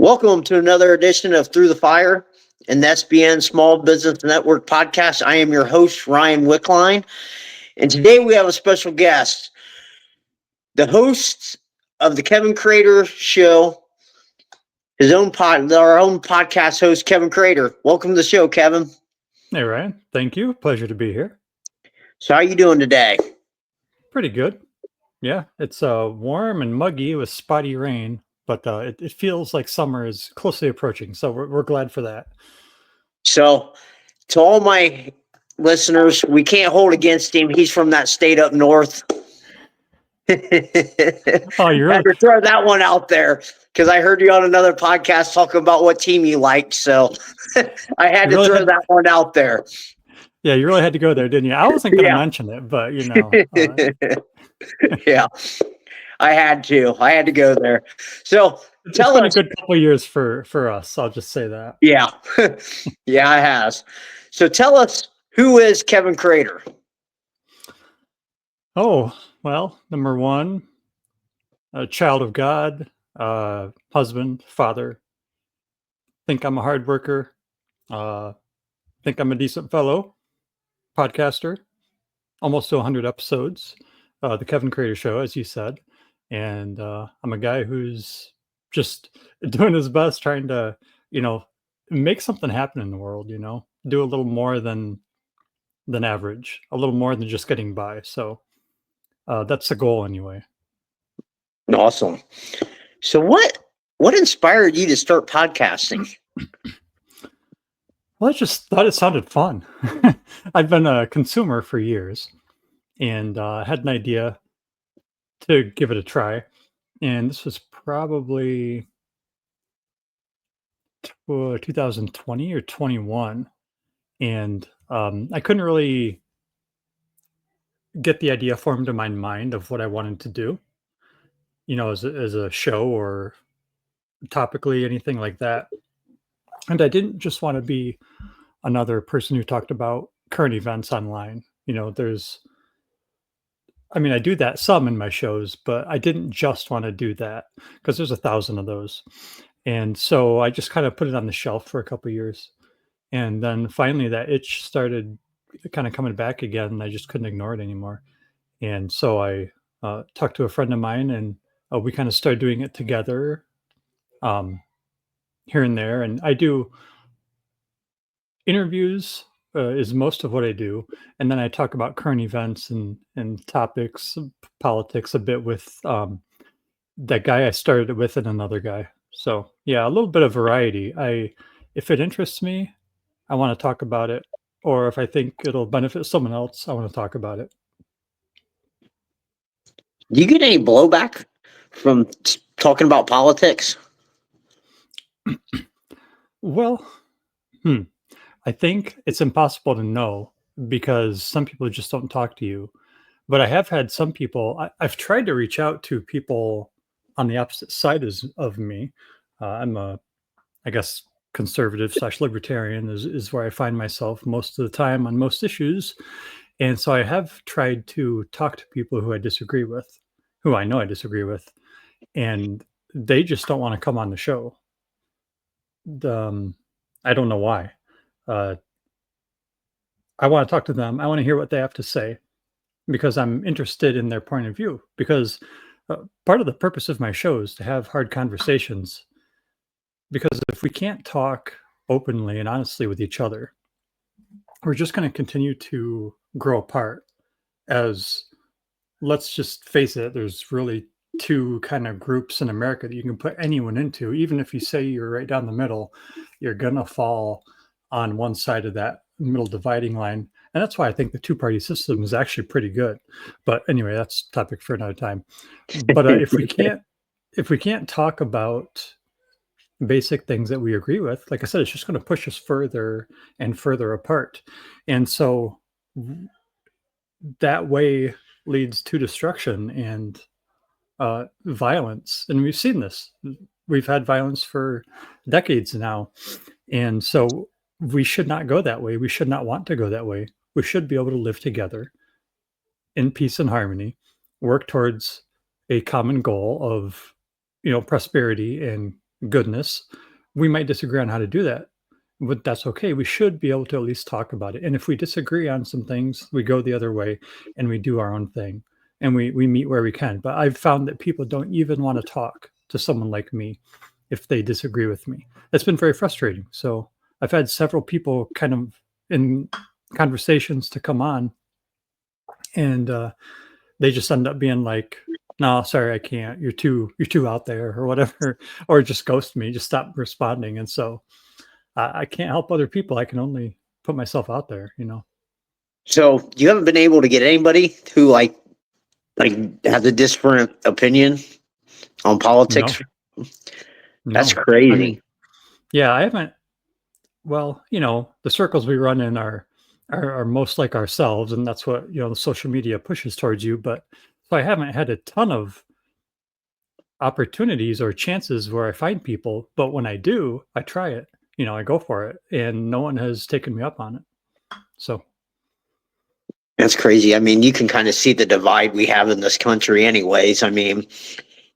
Welcome to another edition of Through the Fire, an SBN Small Business Network podcast. I am your host, Ryan Wickline, and today we have a special guest, the host of the Kevin Crater Show, our own podcast host, Kevin Crater. Welcome to the show, Kevin. Hey, Ryan. Thank you. Pleasure to be here. So how are you doing today? Pretty good. Yeah, it's warm and muggy with spotty rain, but it feels like summer is closely approaching. So we're glad for that. So to all my listeners, we can't hold against him. He's from that state up north. Oh, you're I had to throw that one out there because I heard you on another podcast talking about what team you liked. So I had to throw that one out there. Yeah, you really had to go there, didn't you? I wasn't going to mention it, but you know. Yeah, I had to go there. So tell us. A good couple of years for us. I'll just say that. Yeah, yeah, it has. So tell us, who is Kevin Crater? Oh, well, number one, a child of God, husband, father. Think I'm a hard worker. Think I'm a decent fellow. Podcaster. Almost to 100 episodes. The Kevin Crater Show, as you said. And I'm a guy who's just doing his best, trying to, make something happen in the world, do a little more than average, a little more than just getting by. So that's the goal anyway. Awesome. So what inspired you to start podcasting? Well, I just thought it sounded fun. I've been a consumer for years and had an idea to give it a try. And this was probably 2020 or 21. And I couldn't really get the idea formed in my mind of what I wanted to do, as a show or topically anything like that. And I didn't just want to be another person who talked about current events online. I do that some in my shows, but I didn't just want to do that because there's 1,000 of those. And so I just kind of put it on the shelf for a couple of years. And then finally that itch started kind of coming back again. And I just couldn't ignore it anymore. And so I talked to a friend of mine and we kind of started doing it together here and there. And I do interviews is most of what I do. And then I talk about current events and topics, politics a bit with that guy I started with and another guy. So yeah, a little bit of variety. If it interests me, I want to talk about it. Or if I think it'll benefit someone else, I want to talk about it. Do you get any blowback from talking about politics? Well, I think it's impossible to know because some people just don't talk to you. But I have had some people, I've tried to reach out to people on the opposite side of me. I'm I guess, conservative / libertarian is where I find myself most of the time on most issues. And so I have tried to talk to people who I disagree with, who I know I disagree with, and they just don't want to come on the show. I don't know why. I want to talk to them. I want to hear what they have to say because I'm interested in their point of view. Because part of the purpose of my show is to have hard conversations. Because if we can't talk openly and honestly with each other, we're just going to continue to grow apart. As let's just face it, there's really two kind of groups in America that you can put anyone into. Even if you say you're right down the middle, you're going to fall on one side of that middle dividing line. And that's why I think the two-party system is actually pretty good. But anyway, that's a topic for another time. But if we can't talk about basic things that we agree with, like I said, it's just going to push us further and further apart. And so that way leads to destruction and violence. And we've seen this. We've had violence for decades now. And so we should not go that way. We should not want to go that way. We should be able to live together in peace and harmony, work towards a common goal of, prosperity and goodness. We might disagree on how to do that, but that's okay. We should be able to at least talk about it. And if we disagree on some things, we go the other way and we do our own thing and we meet where we can. But I've found that people don't even want to talk to someone like me if they disagree with me. That's been very frustrating. So I've had several people kind of in conversations to come on, and they just end up being like, no, sorry, I can't, you're too out there or whatever, or just ghost me, just stop responding. And so I can't help other people. I can only put myself out there, you know. So you haven't been able to get anybody who like has a different opinion on politics? No, That's no. I crazy. mean, yeah, I haven't. Well, the circles we run in are most like ourselves, and that's what the social media pushes towards you. But so I haven't had a ton of opportunities or chances where I find people, but when I do, I try it. I go for it, and no one has taken me up on it. So That's crazy. I mean, you can kind of see the divide we have in this country, anyways. I mean,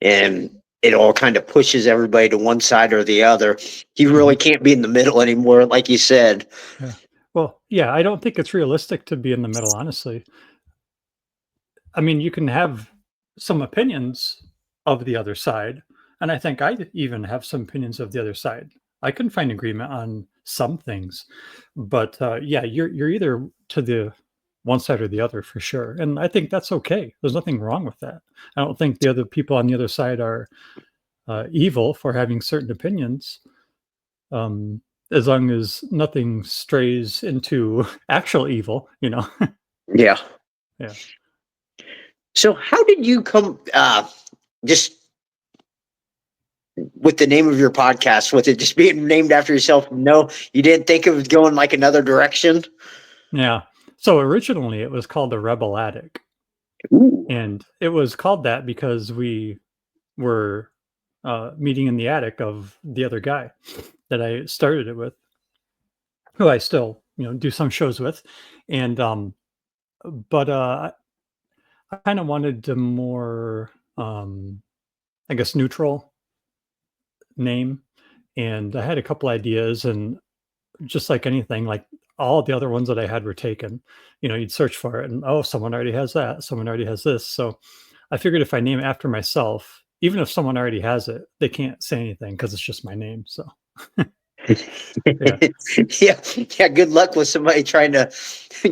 and it all kind of pushes everybody to one side or the other. You really mhm. can't be in the middle anymore, like you said. Yeah. Well, yeah, I don't think it's realistic to be in the middle, honestly. I mean, you can have some opinions of the other side, and I think I even have some opinions of the other side. I can find agreement on some things, but yeah, you're either to the one side or the other for sure, and I think that's okay. There's nothing wrong with that. I don't think the other people on the other side are evil for having certain opinions, um, as long as nothing strays into actual evil. Yeah. Yeah. So how did you come just with the name of your podcast, with it just being named after yourself? No, you didn't think it was going like another direction? Yeah. So originally it was called the Rebel Attic. Ooh, And it was called that because we were meeting in the attic of the other guy that I started it with, who I still, do some shows with. And, but I kind of wanted a more, I guess, neutral name. And I had a couple ideas, and just like anything, like all the other ones that I had were taken. You'd search for it and, oh, someone already has that. Someone already has this. So I figured if I name it after myself, even if someone already has it, they can't say anything because it's just my name. So yeah, yeah, yeah. Good luck with somebody trying to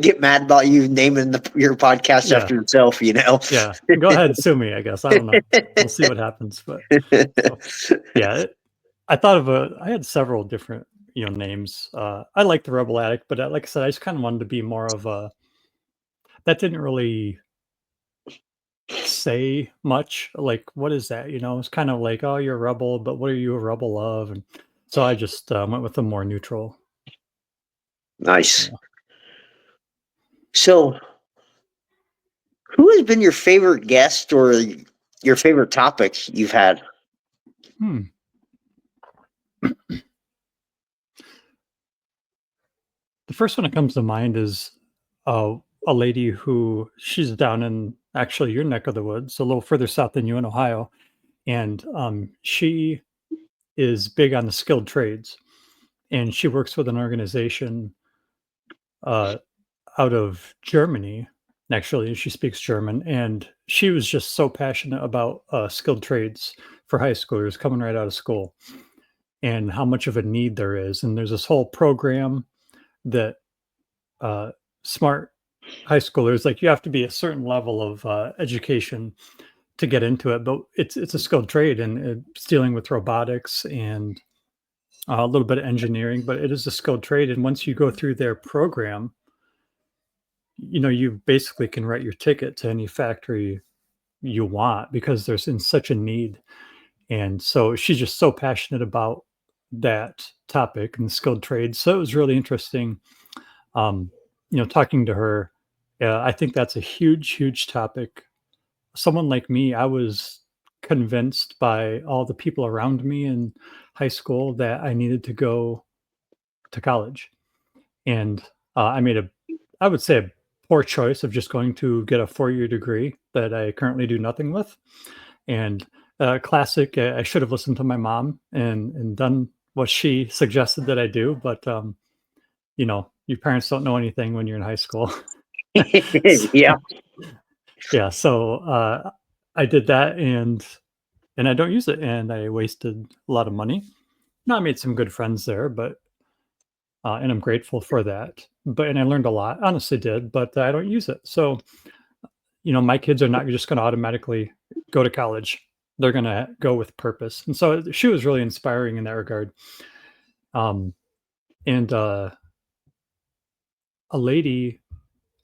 get mad about you naming your podcast yeah, after yourself. yeah. Go ahead and sue me, I guess. I don't know. We'll see what happens. But so yeah, I thought of I had several different names. I like the Rebel Addict, but like I said, I just kind of wanted to be more of a that didn't really say much. Like, what is that? It's kind of like, oh, you're a rebel, but what are you a rebel of? And so I just went with a more neutral. Nice. Yeah. So, who has been your favorite guest or your favorite topic you've had? Hmm. The first one that comes to mind is a lady who she's down in actually your neck of the woods, a little further south than you in Ohio, and she is big on the skilled trades, and she works with an organization uh, out of Germany. Actually, she speaks German, and she was just so passionate about skilled trades for high schoolers coming right out of school, and how much of a need there is. And there's this whole program that uh, smart high schoolers, like, you have to be a certain level of education to get into it, but it's a skilled trade, and it's dealing with robotics and a little bit of engineering, but it is a skilled trade. And once you go through their program, you basically can write your ticket to any factory you want because there's in such a need. And so she's just so passionate about that topic and skilled trades. So it was really interesting, um, talking to her. I think that's a huge, huge topic. Someone like me, I was convinced by all the people around me in high school that I needed to go to college. And I made I would say, a poor choice of just going to get a 4-year degree that I currently do nothing with. And classic. I should have listened to my mom and done what she suggested that I do, but your parents don't know anything when you're in high school. Yeah. Yeah, so I did that, and I don't use it, and I wasted a lot of money. Now I made some good friends there, but and I'm grateful for that. But and I learned a lot, honestly did, but I don't use it. So my kids are not just going to automatically go to college. They're going to go with purpose, and so she was really inspiring in that regard. Um, and a lady,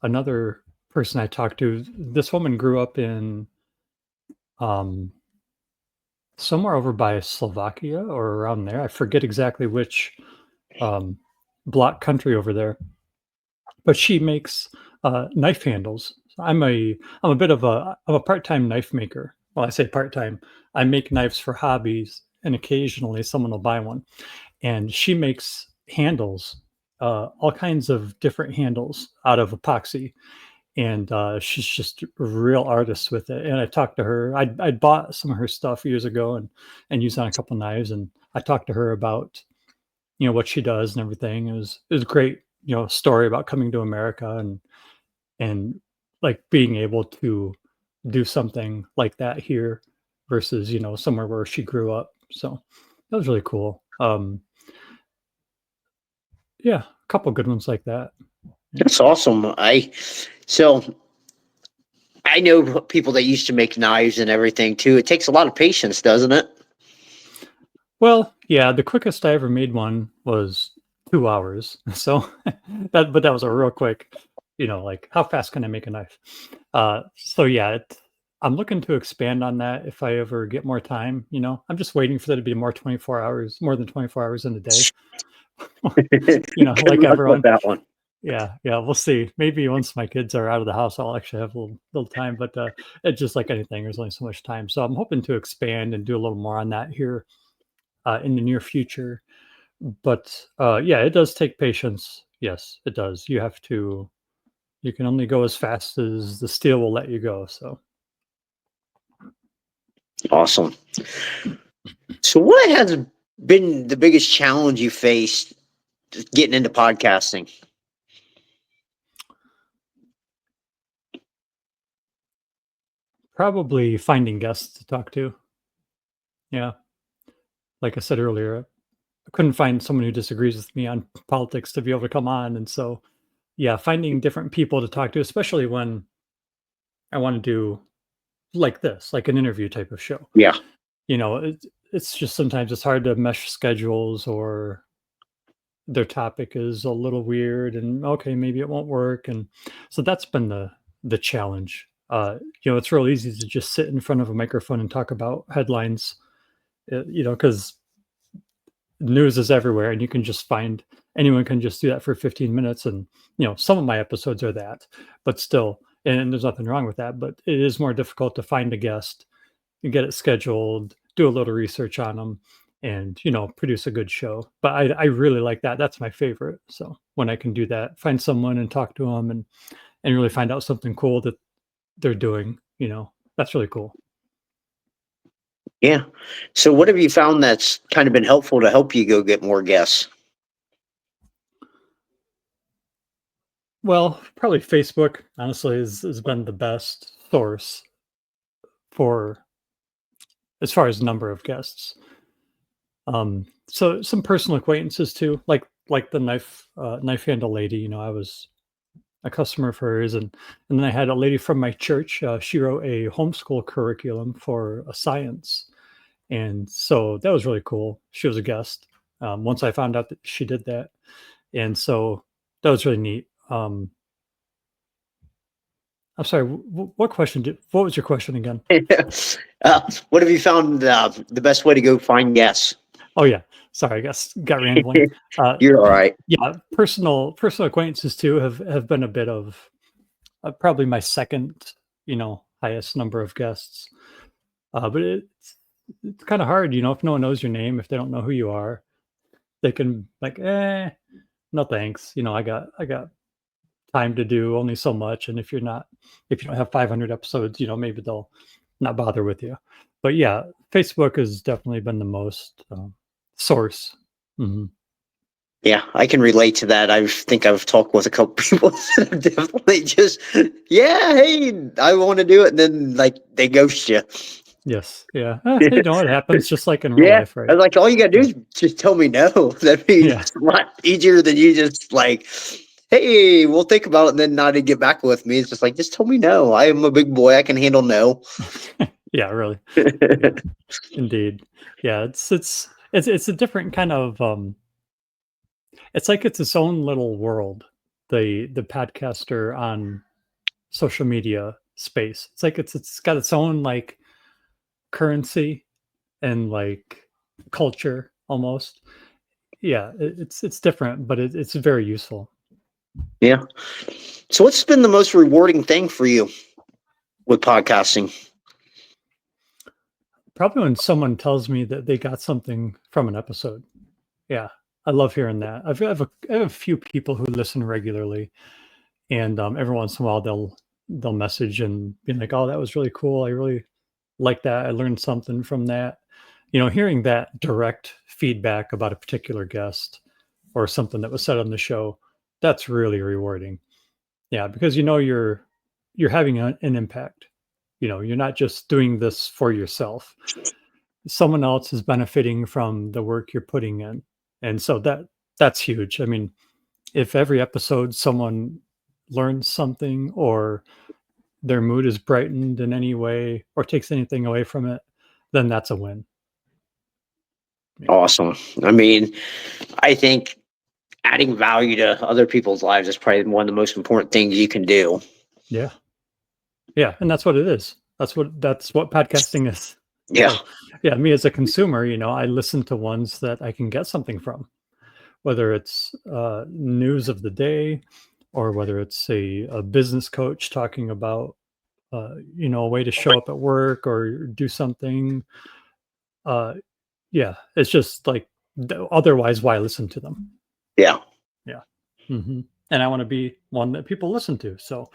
another person I talked to, this woman grew up in um, somewhere over by Slovakia or around there. I forget exactly which um, block country over there, but she makes knife handles. I'm a bit of I'm a part-time knife maker. Well, I say part-time. I make knives for hobbies, and occasionally someone will buy one. And she makes handles, all kinds of different handles out of epoxy, and she's just a real artist with it. And I talked to her. I bought some of her stuff years ago and used on a couple knives. And I talked to her about what she does and everything. It was a great story about coming to America and like being able to do something like that here versus somewhere where she grew up. So that was really cool. Yeah, a couple good ones like that. Yeah. That's awesome. So I know people that used to make knives and everything too. It takes a lot of patience, doesn't it? Well, yeah, the quickest I ever made one was 2 hours. So that was a real quick, like how fast can I make a knife? So yeah, I'm looking to expand on that if I ever get more time. I'm just waiting for that to be more 24 hours, more than 24 hours in a day. Good Like luck with everyone. that one. Yeah, we'll see. Maybe once my kids are out of the house, I'll actually have a little time. But it's just like anything, there's only so much time. So I'm hoping to expand and do a little more on that here in the near future. But yeah, it does take patience. Yes, it does. You can only go as fast as the steel will let you go. So Awesome. So, what has been the biggest challenge you faced getting into podcasting? probably finding guests to talk to. Yeah, like I said earlier, I couldn't find someone who disagrees with me on politics to be able to come on, and so yeah, finding different people to talk to, especially when I want to do like this, like an interview type of show. Yeah. It's just sometimes it's hard to mesh schedules, or their topic is a little weird, and okay, maybe it won't work. And so that's been the challenge. It's real easy to just sit in front of a microphone and talk about headlines, because news is everywhere, and you can just find anyone can just do that for 15 minutes. And some of my episodes are that, but still, and there's nothing wrong with that, but it is more difficult to find a guest and get it scheduled, do a little research on them, and produce a good show. But I really like that. That's my favorite. So when I can do that, find someone and talk to them and really find out something cool that they're doing, that's really cool. Yeah. So, what have you found that's kind of been helpful to help you go get more guests? Well, probably Facebook, honestly, has been the best source for as far as number of guests. So some personal acquaintances too, like the knife handle lady. I was a customer of hers, and then I had a lady from my church. She wrote a homeschool curriculum for a science, and so that was really cool. She was a guest. Once I found out that she did that, and so that was really neat. I'm sorry. What was your question again? What have you found the best way to go find guests? Oh yeah, sorry, I guess got rambling. Uh, You're all right. yeah, personal acquaintances too have been a bit of probably my second, highest number of guests. But it's kind of hard, if no one knows your name, if they don't know who you are, they can like, no thanks. I got time to do only so much, and if you don't have 500 episodes, maybe they'll not bother with you. But yeah, Facebook has definitely been the most source. Hmm. Yeah, I can relate to that. I think I've talked with a couple people that have definitely just, yeah, hey, I want to do it, and then like they ghost you. Yes, yeah. You know, it happens just like in real Yeah, life, I right? was like, all you gotta do Yeah, is just tell me no. That'd be yeah, a lot easier than you just like, hey, we'll think about it, and then not to get back with me. It's just like, just tell me no. I am a big boy. I can handle no. yeah. Really, yeah, indeed. Yeah, it's a different kind of it's like it's its own little world. The podcaster on social media space. It's like it's got its own like currency and like culture almost. Yeah, it's different, but it's very useful. Yeah. So, what's been the most rewarding thing for you with podcasting? Probably when someone tells me that they got something from an episode. Yeah, I love hearing that. I have a few people who listen regularly, and every once in a while they'll message and be like, "Oh, that was really cool. I really like that. I learned something from that." You know, hearing that direct feedback about a particular guest or something that was said on the show, that's really rewarding. Yeah, because you know you're having an impact. You know, you're not just doing this for yourself. Someone else is benefiting from the work you're putting in. And so that's huge. I mean, if every episode someone learns something or their mood is brightened in any way or takes anything away from it, then that's a win. Yeah. Awesome. I mean, I think adding value to other people's lives is probably one of the most important things you can do. Yeah. Yeah. And that's what it is. That's what podcasting is. Yeah. So yeah, me as a consumer, you know, I listen to ones that I can get something from, whether it's news of the day or whether it's a business coach talking about you know, a way to show up at work or do something. Uh, yeah, it's just like otherwise, why listen to them? Yeah. Yeah, and I want to be one that people listen to. So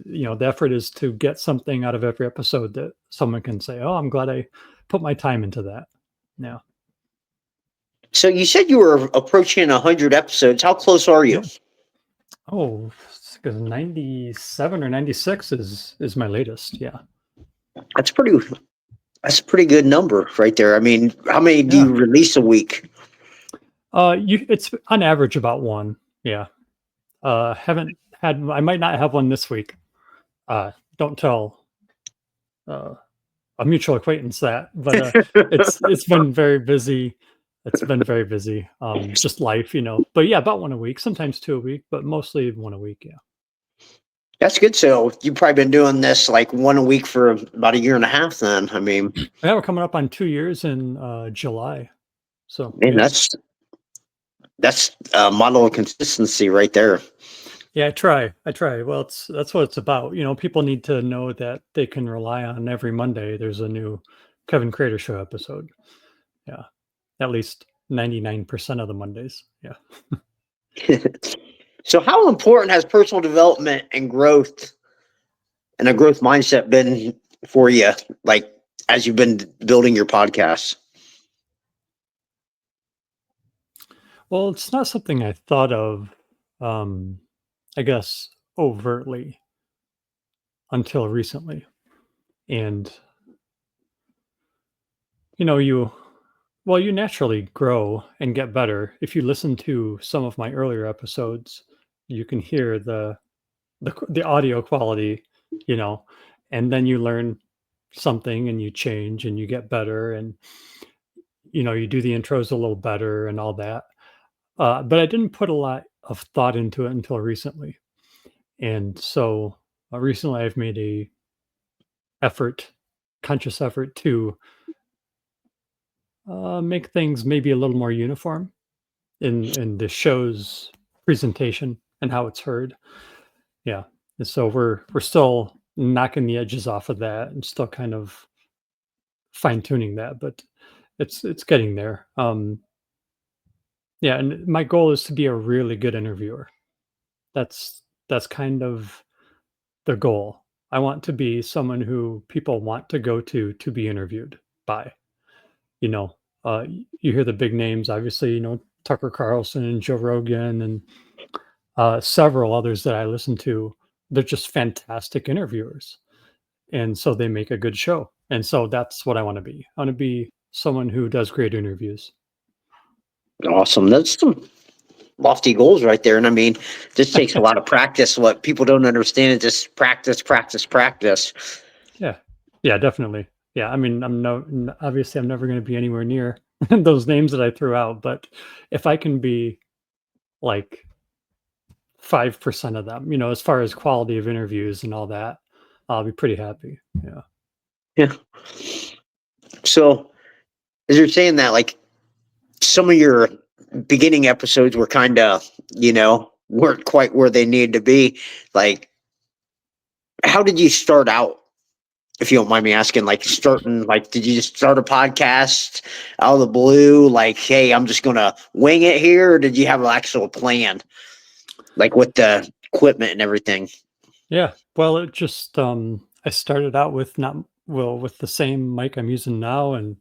you know the effort is to get something out of every episode that someone can say, "Oh, I'm glad I put my time into that." Yeah, So you said you were approaching 100 episodes. How close are you? yeah. Oh, because 97 or 96 is my latest. Yeah, That's pretty. That's a pretty good number right there. I mean, how many do yeah. you release a week? You it's on average about one. Yeah. Haven't had I might not have one this week. Don't tell uh, a mutual acquaintance that, but it's been very busy. It's been very busy. Just life, you know. But yeah, about one a week, sometimes two a week, but mostly one a week. Yeah. That's good. So you've probably been doing this like one a week for about a year and a half. Then I mean, Yeah, we're coming up on 2 years in July. So man, yeah, that's a model of consistency right there. yeah. I try. I try. Well, it's that's what it's about. You know, people need to know that they can rely on every Monday. There's a new Kevin Crater Show episode. Yeah, at least 99% of the Mondays. Yeah. So how important has personal development and growth and a growth mindset been for you? Like as you've been building your podcast. Well, it's not something I thought of, um, I guess, overtly until recently. And, you know, you naturally grow and get better. If you listen to some of my earlier episodes, you can hear the audio quality, you know, and then you learn something and you change and you get better and, you know, you do the intros a little better and all that. But I didn't put a lot of thought into it until recently. And so recently I've made a effort, conscious effort to make things maybe a little more uniform in the show's presentation and how it's heard. Yeah. And so we're still knocking the edges off of that and still kind of fine tuning that, but it's getting there. Yeah, and my goal is to be a really good interviewer. That's kind of the goal. I want to be someone who people want to go to be interviewed by. You know, you hear the big names, obviously, Tucker Carlson and Joe Rogan and several others that I listen to. They're just fantastic interviewers. And so they make a good show. And so that's what I want to be. I want to be someone who does great interviews. Awesome. That's some lofty goals right there. And I mean, this takes a lot of practice. What people don't understand is just practice, practice, practice. Yeah. Yeah, definitely. Yeah. I mean, obviously I'm never going to be anywhere near those names that I threw out, but if I can be like 5% of them, as far as quality of interviews and all that, I'll be pretty happy. Yeah. Yeah. So as you're saying that, like some of your beginning episodes were kind of, weren't quite where they needed to be. Like, how did you start out? If you don't mind me asking, like starting, like, did you just start a podcast out of the blue? Like, hey, I'm just gonna wing it here, or did you have an actual plan, like with the equipment and everything? Yeah. Well, it just I started out with not well with the same mic I'm using now, and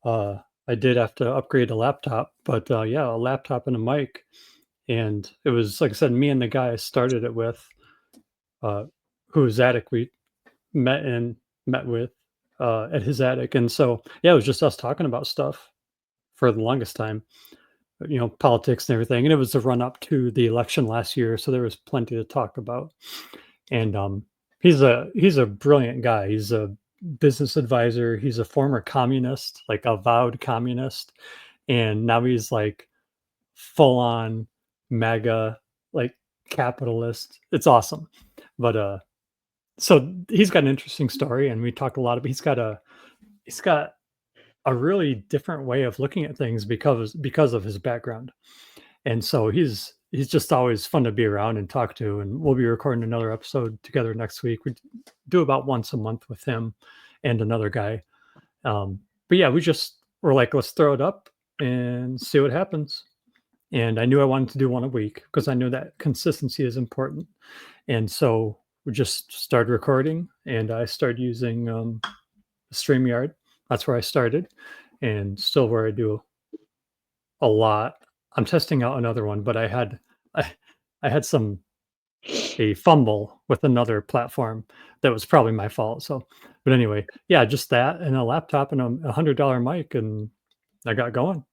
I did have to upgrade a laptop, but yeah, a laptop and a mic. And it was like I said, me and the guy I started it with, uh, whose attic we met with at his attic. And so yeah, it was just us talking about stuff for the longest time, politics and everything. And it was the run up to the election last year, so there was plenty to talk about. And he's a brilliant guy. He's a business advisor. He's a former communist, like avowed communist, and now he's like full on MAGA, like capitalist. It's awesome. But so he's got an interesting story, and we talked a lot about. He's got a really different way of looking at things because of his background. And so he's just always fun to be around and talk to. And we'll be recording another episode together next week. We do about once a month with him and another guy. But yeah, we're like, let's throw it up and see what happens. And I knew I wanted to do one a week because I knew that consistency is important. And so we just started recording, and I started using StreamYard. That's where I started, and still where I do a lot. I'm testing out another one, but I, I had a fumble with another platform that was probably my fault. So, but anyway, yeah, just that and a laptop and $100 mic, and I got going.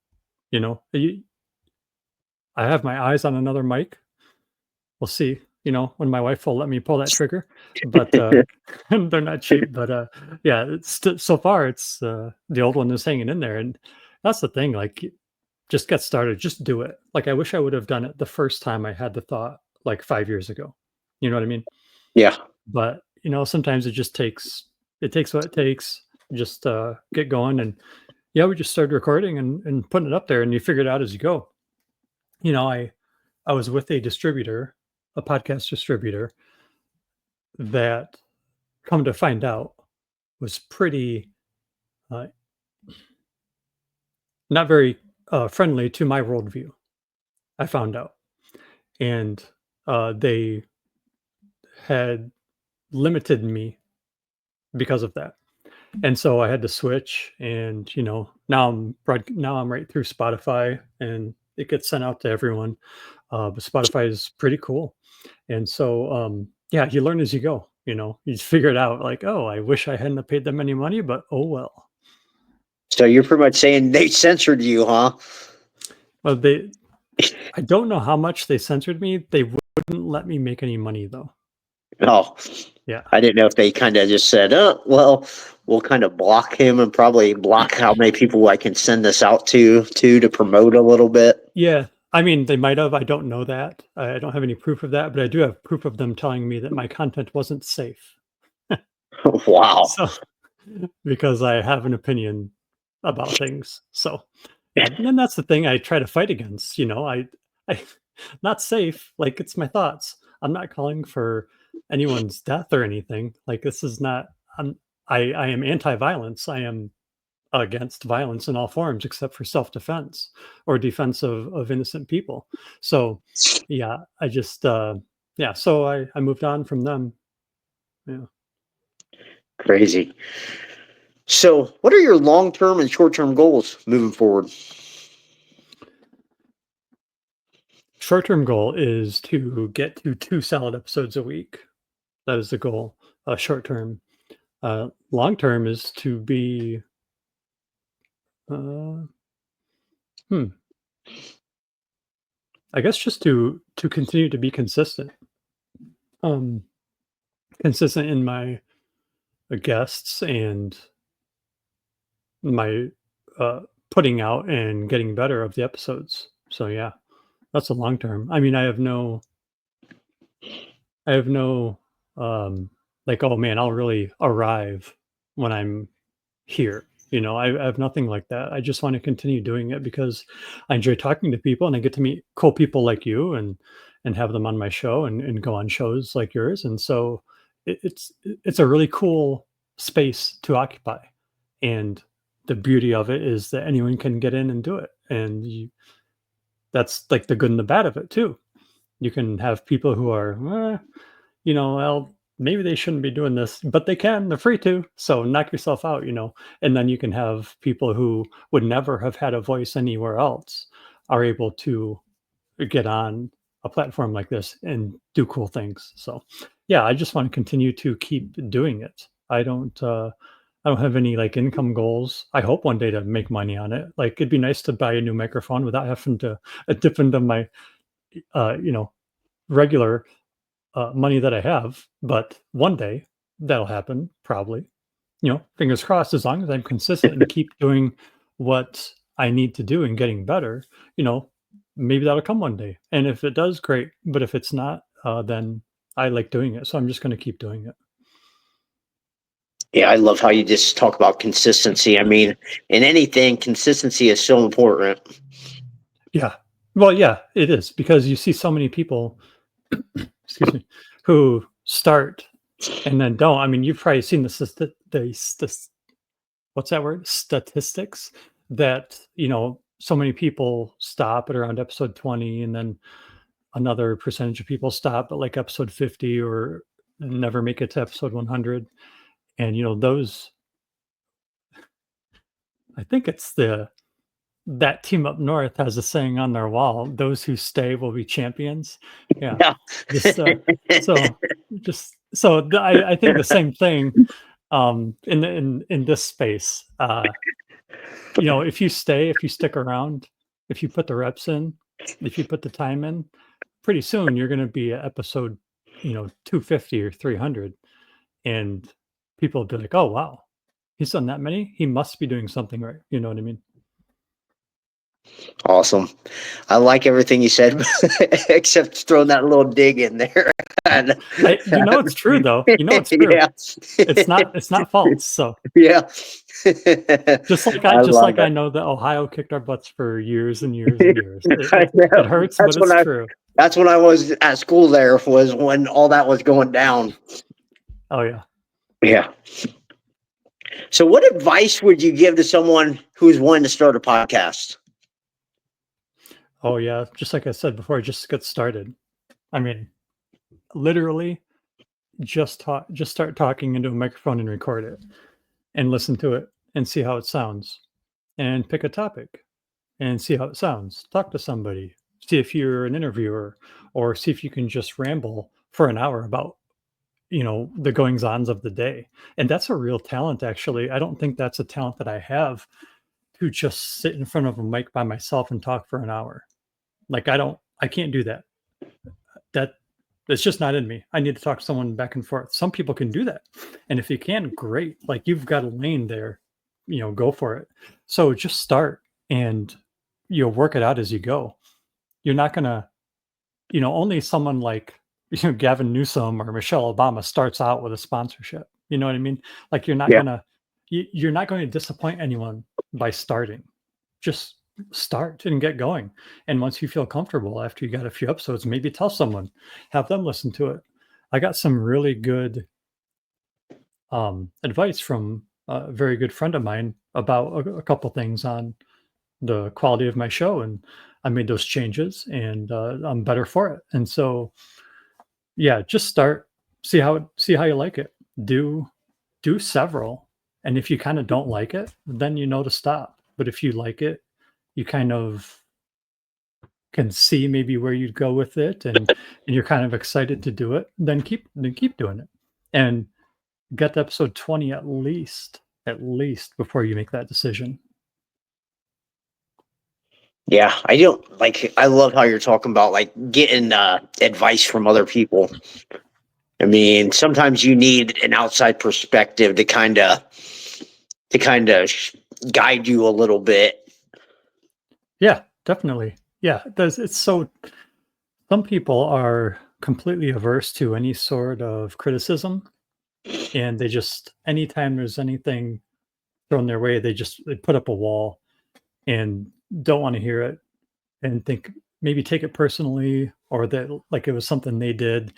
I have my eyes on another mic. We'll see. When my wife will let me pull that trigger, but they're not cheap. But yeah, so far it's the old one is hanging in there, and that's the thing. Like, just get started, just do it. Like, I wish I would have done it the first time I had the thought, like 5 years ago. You know what I mean? Yeah. But sometimes it takes what it takes. Just get going, and yeah, we just started recording and putting it up there, and you figure it out as you go. I was with a podcast distributor that, come to find out, was pretty uh, not very friendly to my worldview. I found out, and they had limited me because of that. And so I had to switch, and now I'm right through Spotify, and it gets sent out to everyone. But Spotify is pretty cool. And so yeah, you learn as you go. You figure it out, like, oh, I wish I hadn't have paid them any money, but oh well. So you're pretty much saying they censored you, huh? Well, I don't know how much they censored me. They wouldn't let me make any money though. Oh, Yeah. I didn't know if they kind of just said, "Oh, well, we'll kind of block him and probably block how many people I can send this out to promote a little bit." Yeah. I mean, they might have. I don't know that. I don't have any proof of that, but I do have proof of them telling me that my content wasn't safe. Wow. So, because I have an opinion about things. So, yeah, and that's the thing I try to fight against. I not safe. Like, it's my thoughts. I'm not calling for anyone's death or anything. Like, this is not. I am anti-violence. I am against violence in all forms except for self-defense or defense of innocent people. So, yeah, I just yeah. So I moved on from them. Yeah. Crazy. So, what are your long-term and short-term goals moving forward? Short-term goal is to get to 2 solid episodes a week. That is the goal, short term. Long term is to be, uh, hmm, I guess just to continue to be consistent. Um, Consistent in my guests and my, uh, putting out and getting better of the episodes. So, yeah, that's a long term. I mean, I have no, um, like, "Oh, man, I'll really arrive when I'm here." I have nothing like that. I just wanna continue doing it because I enjoy talking to people, and I get to meet cool people like you and have them on my show and go on shows like yours, and so it's a really cool space to occupy, and the beauty of it is that anyone can get in and do it, and you that's, like, the good and the bad of it too. You can have people who are, well, maybe they shouldn't be doing this, but they can. They're free to. So knock yourself out. And then you can have people who would never have had a voice anywhere else are able to get on a platform like this and do cool things. So, yeah, I just want to continue to keep doing it. I don't have any like income goals. I hope one day to make money on it. Like it'd be nice to buy a new microphone without having to dip into my uh, you know regular money that I have, but one day that'll happen, probably. Fingers crossed, as long as I'm consistent and keep doing what I need to do and getting better, you know, maybe that'll come one day. And if it does, great. But if it's not, then I like doing it. So I'm just going to keep doing it. Yeah, I love how you just talk about consistency. I mean, in anything, consistency is so important. Yeah. Well, yeah, it is because you see so many people, excuse me, who start and then don't. I mean, you've probably seen what's that word? Statistics that, so many people stop at around episode 20 and then another percentage of people stop at like episode 50 or never make it to episode 100. And, those, I think it's that team up north has a saying on their wall, those who stay will be champions. Yeah. Yeah. Just, so I think the same thing in this space. If you stay, if you stick around, if you put the reps in, if you put the time in, pretty soon you're going to be at episode, 250 or 300. And people will be like, oh, wow, he's done that many. He must be doing something right. You know what I mean? Awesome. I like everything you said, except throwing that little dig in there. And, It's true though. It's true. yeah. It's not false. So Yeah. just like I know that Ohio kicked our butts for years and years and years. It hurts, That's but it's true. That's when I was at school there, was when all that was going down. Oh yeah. Yeah. So what advice would you give to someone who's wanting to start a podcast? Oh yeah. Just like I said before, just get started. I mean, literally just start talking into a microphone and record it and listen to it and see how it sounds and pick a topic and see how it sounds. Talk to somebody, see if you're an interviewer or see if you can just ramble for an hour about, the goings ons of the day. And that's a real talent, actually. I don't think that's a talent that I have to just sit in front of a mic by myself and talk for an hour. Like, I can't do that. It's just not in me. I need to talk to someone back and forth. Some people can do that. And if you can, great. Like you've got a lane there, go for it. So just start and you'll work it out as you go. You're not gonna, only someone like Gavin Newsom or Michelle Obama starts out with a sponsorship. You know what I mean? Like you're not going to disappoint anyone by starting. Just start and get going. And once you feel comfortable after you got a few episodes, maybe tell someone, have them listen to it. I got some really good advice from a very good friend of mine about a couple things on the quality of my show, and I made those changes, and I'm better for it. And so, yeah, just start, see how you like it. Do do several. And if you kind of don't like it, then you know to stop. But if you like it, you kind of can see maybe where you'd go with it, and you're kind of excited to do it, then keep doing it. And get to episode 20 at least before you make that decision. Yeah, I don't like. I love how you're talking about like getting advice from other people. I mean, sometimes you need an outside perspective to kind of guide you a little bit. Yeah, definitely. Yeah, it's so some people are completely averse to any sort of criticism, and they just anytime there's anything thrown their way, they put up a wall and don't want to hear it, and think maybe take it personally, or that like it was something they did.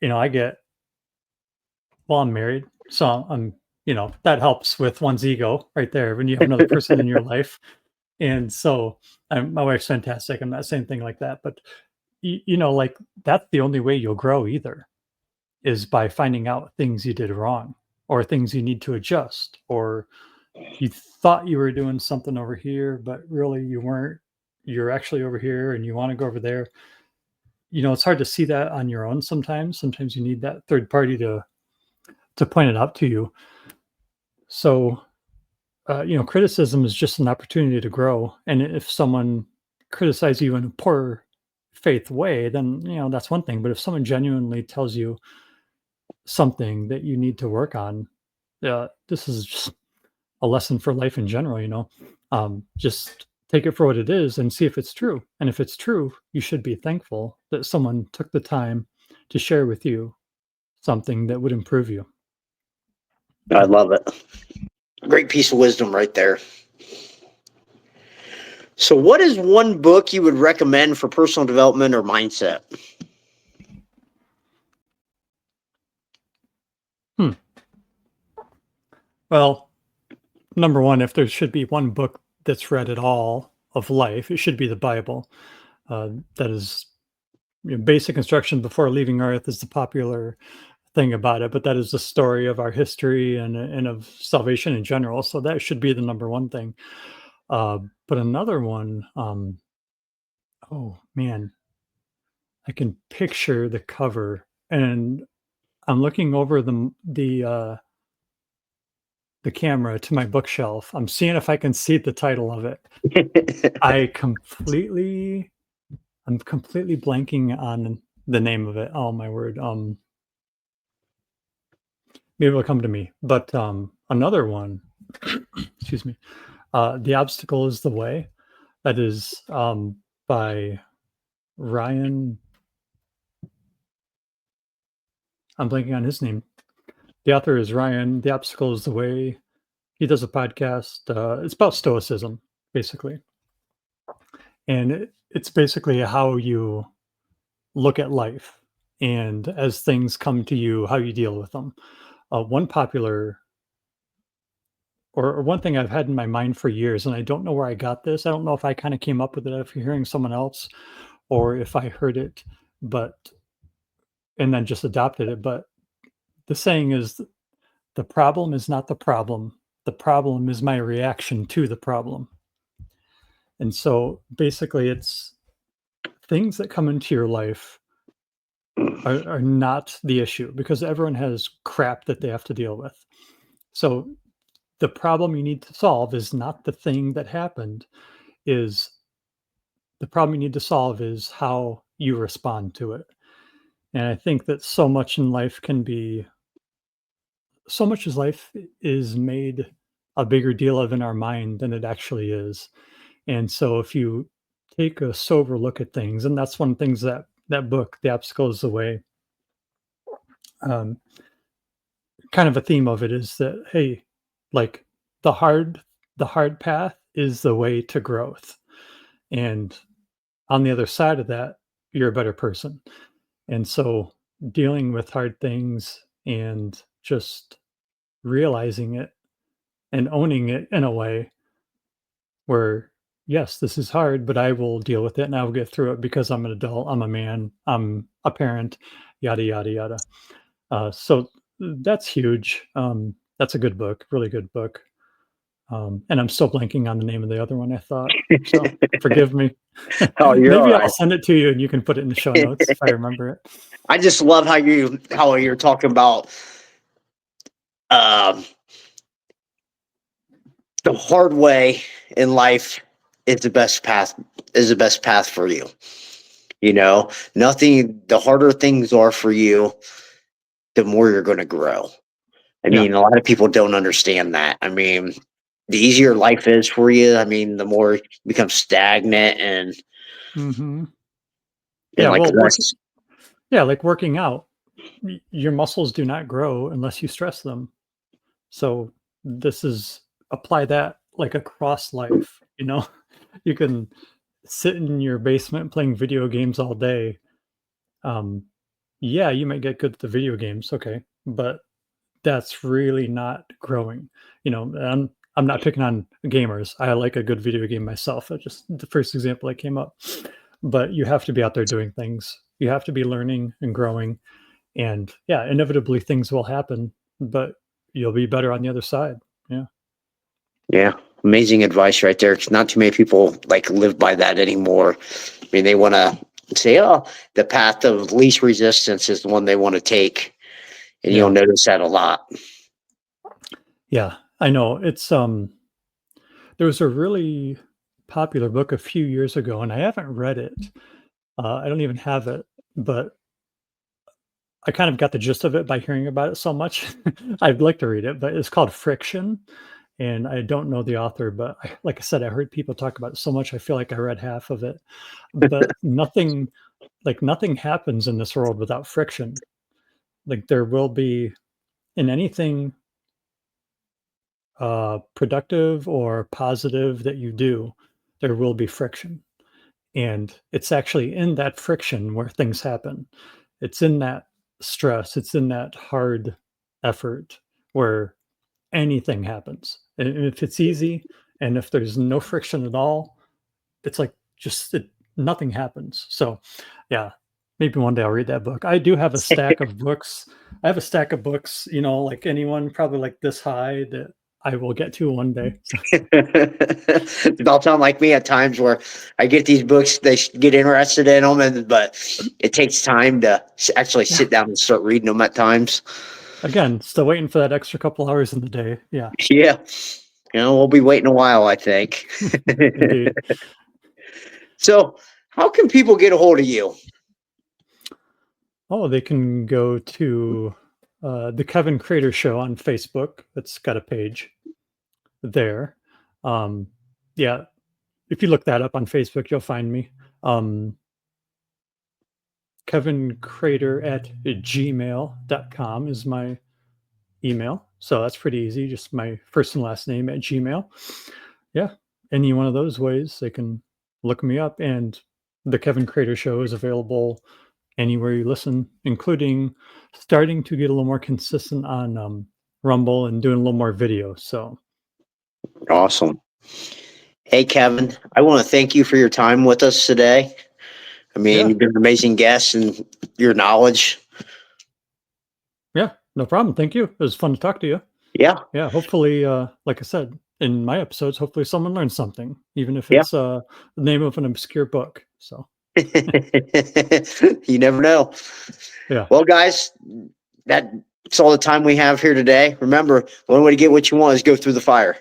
I get well, I'm married, so that helps with one's ego right there when you have another person in your life. And so my wife's fantastic. I'm not saying anything like that, but like that's the only way you'll grow either is by finding out things you did wrong or things you need to adjust, or you thought you were doing something over here, but really you weren't. You're actually over here and you want to go over there. It's hard to see that on your own sometimes. Sometimes you need that third party to point it out to you. So, criticism is just an opportunity to grow. And if someone criticizes you in a poor faith way, then, that's one thing. But if someone genuinely tells you something that you need to work on, this is just a lesson for life in general. Just take it for what it is and see if it's true. And if it's true, you should be thankful that someone took the time to share with you something that would improve you. I love it. Great piece of wisdom right there. So, what is one book you would recommend for personal development or mindset? Hmm. Well, number one, if there should be one book that's read at all of life, it should be the Bible. That is basic instruction before leaving Earth is the popular thing about it, but that is the story of our history and of salvation in general. So that should be the number one thing. But another one, oh man, I can picture the cover, and I'm looking over the camera to my bookshelf. I'm seeing if I can see the title of it. I'm completely blanking on the name of it. Oh my word. Maybe it'll come to me. But another one, excuse me. The Obstacle is the Way. That is by Ryan. I'm blanking on his name. The author is Ryan. The Obstacle is the Way. He does a podcast. It's about stoicism, basically. And it's basically how you look at life, and as things come to you, how you deal with them. One popular or one thing I've had in my mind for years, and I don't know where I got this. I don't know if I kind of came up with it after hearing someone else, or if I heard it, but and then just adopted it. But the saying is, the problem is not the problem. The problem is my reaction to the problem. And so basically, it's things that come into your life are not the issue, because everyone has crap that they have to deal with. So the problem you need to solve is not the thing that happened, is the problem you need to solve is how you respond to it. And I think that so much as life is made a bigger deal of in our mind than it actually is. And so if you take a sober look at things, and that's one of the things that book, The Obstacle is the Way, um, kind of a theme of it is that, hey, like the hard path is the way to growth. And on the other side of that, you're a better person. And so dealing with hard things and just realizing it and owning it in a way where, yes, this is hard, but I will deal with it and I will get through it because I'm an adult, I'm a man, I'm a parent, yada, yada, yada. So that's huge. That's a good book, really good book. And I'm still blanking on the name of the other one I thought. So forgive me. Oh, you're all Maybe I'll right. send it to you and you can put it in the show notes if I remember it. I just love how you're talking about um, the hard way in life is the best path for you. You know, nothing, the harder things are for you, the more you're going to grow. I Yeah. mean, a lot of people don't understand that. I mean, the easier life is for you, I mean, the more you become stagnant Hmm. and Yeah. like Well, less. like working out, your muscles do not grow unless you stress them. So this is apply that like across life, you know? You can sit in your basement playing video games all day. Um, yeah, you might get good at the video games, okay, but that's really not growing. I'm not picking on gamers. I like a good video game myself. That's just the first example that came up. But you have to be out there doing things. You have to be learning and growing. And yeah, inevitably things will happen, but you'll be better on the other side. Yeah. Yeah, amazing advice right there. 'Cause not too many people like live by that anymore. I mean, they want to say, "Oh, the path of least resistance is the one they want to take," and you'll Yeah. notice that a lot. Yeah. I know. There was a really popular book a few years ago, and I haven't read it. I don't even have it, but I kind of got the gist of it by hearing about it so much. I'd like to read it, but it's called Friction, and I don't know the author, but like I said, I heard people talk about it so much. I feel like I read half of it, but nothing happens in this world without friction. Like there will be in anything productive or positive that you do, there will be friction. And it's actually in that friction where things happen. It's in that stress, it's in that hard effort where anything happens. And if it's easy and if there's no friction at all, it's like nothing happens. So, yeah, maybe one day I'll read that book. I do have a stack of books. I have a stack of books, like anyone, probably like this high that I will get to one day. So, It's about time like me at times where I get these books, get interested in them, but it takes time to actually yeah, sit down and start reading them at times. again, still waiting for that extra couple hours in the day. Yeah, Yeah, we'll be waiting a while, I think. indeed. So, how can people get a hold of you? Oh, they can go to the Kevin Crater Show on Facebook. It's got a page there. Um, yeah, if you look that up on Facebook, you'll find me. Kevin Crater at gmail.com is my email. So that's pretty easy. Just my first and last name at Gmail. Yeah. Any one of those ways, they can look me up. And the Kevin Crater Show is available anywhere you listen, including starting to get a little more consistent on Rumble and doing a little more video. So, Awesome. Hey, Kevin, I want to thank you for your time with us today. I mean, yeah, you've been an amazing guest and your knowledge. yeah, no problem. Thank you. It was fun to talk to you. Yeah, Yeah, hopefully, like I said in my episodes, hopefully someone learns something, even if yeah. it's the name of an obscure book. So, You never know. yeah, Well, guys, that's all the time we have here today. Remember, the only way to get what you want is go through the fire.